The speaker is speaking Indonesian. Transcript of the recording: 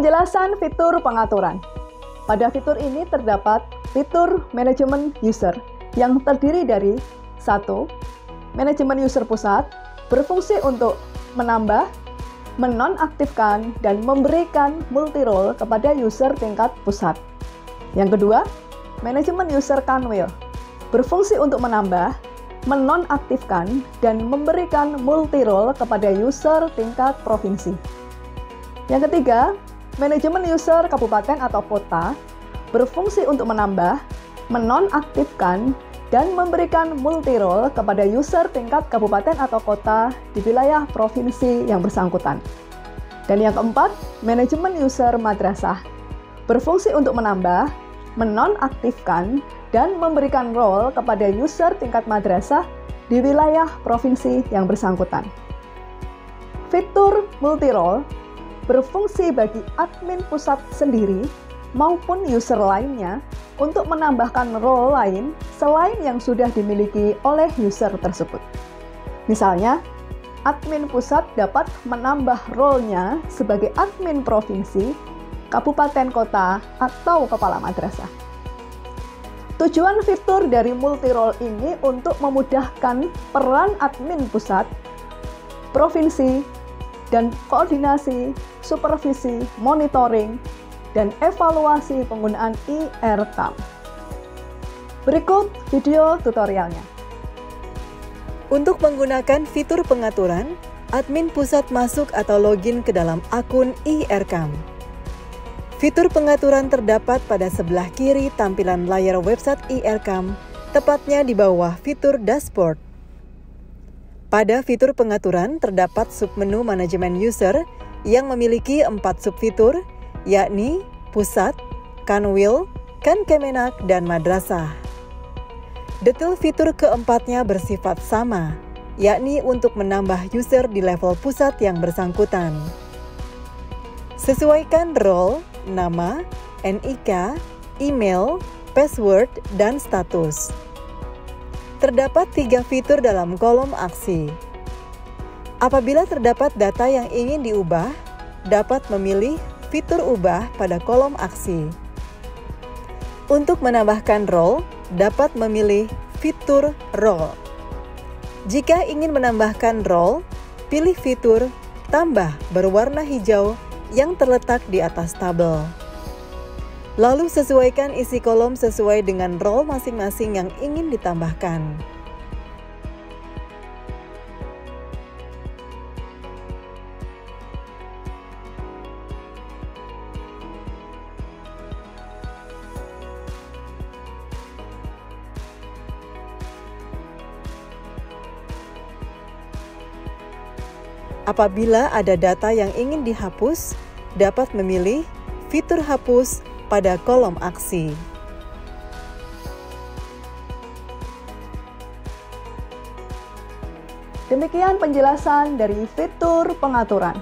Penjelasan fitur pengaturan. Pada fitur ini terdapat fitur manajemen user yang terdiri dari 1. Manajemen user pusat berfungsi untuk menambah, menonaktifkan, dan memberikan multi-role kepada user tingkat pusat. Yang kedua, manajemen user kanwil berfungsi untuk menambah, menonaktifkan, dan memberikan multi-role kepada user tingkat provinsi. Yang ketiga, manajemen user kabupaten atau kota berfungsi untuk menambah, menonaktifkan, dan memberikan multi-role kepada user tingkat kabupaten atau kota di wilayah provinsi yang bersangkutan. Dan yang keempat, manajemen user madrasah berfungsi untuk menambah, menonaktifkan, dan memberikan role kepada user tingkat madrasah di wilayah provinsi yang bersangkutan. Fitur multi-role berfungsi bagi admin pusat sendiri maupun user lainnya untuk menambahkan role lain selain yang sudah dimiliki oleh user tersebut. Misalnya, admin pusat dapat menambah role-nya sebagai admin provinsi, kabupaten kota, atau kepala madrasah. Tujuan fitur dari multi-role ini untuk memudahkan peran admin pusat, provinsi, dan koordinasi, supervisi, monitoring, dan evaluasi penggunaan IRCAM. Berikut video tutorialnya. Untuk menggunakan fitur pengaturan, admin pusat masuk atau login ke dalam akun IRCAM. Fitur pengaturan terdapat pada sebelah kiri tampilan layar website IRCAM, tepatnya di bawah fitur dashboard. Pada fitur pengaturan terdapat submenu manajemen user yang memiliki 4 subfitur, yakni pusat, kanwil, kankemenak, dan madrasah. Detail fitur keempatnya bersifat sama, yakni untuk menambah user di level pusat yang bersangkutan. Sesuaikan role, nama, NIK, email, password, dan status. Terdapat 3 fitur dalam kolom aksi. Apabila terdapat data yang ingin diubah, dapat memilih fitur ubah pada kolom aksi. Untuk menambahkan role, dapat memilih fitur role. Jika ingin menambahkan role, pilih fitur tambah berwarna hijau yang terletak di atas tabel. Lalu sesuaikan isi kolom sesuai dengan role masing-masing yang ingin ditambahkan. Apabila ada data yang ingin dihapus, dapat memilih fitur hapus pada kolom aksi. Demikian penjelasan dari fitur pengaturan.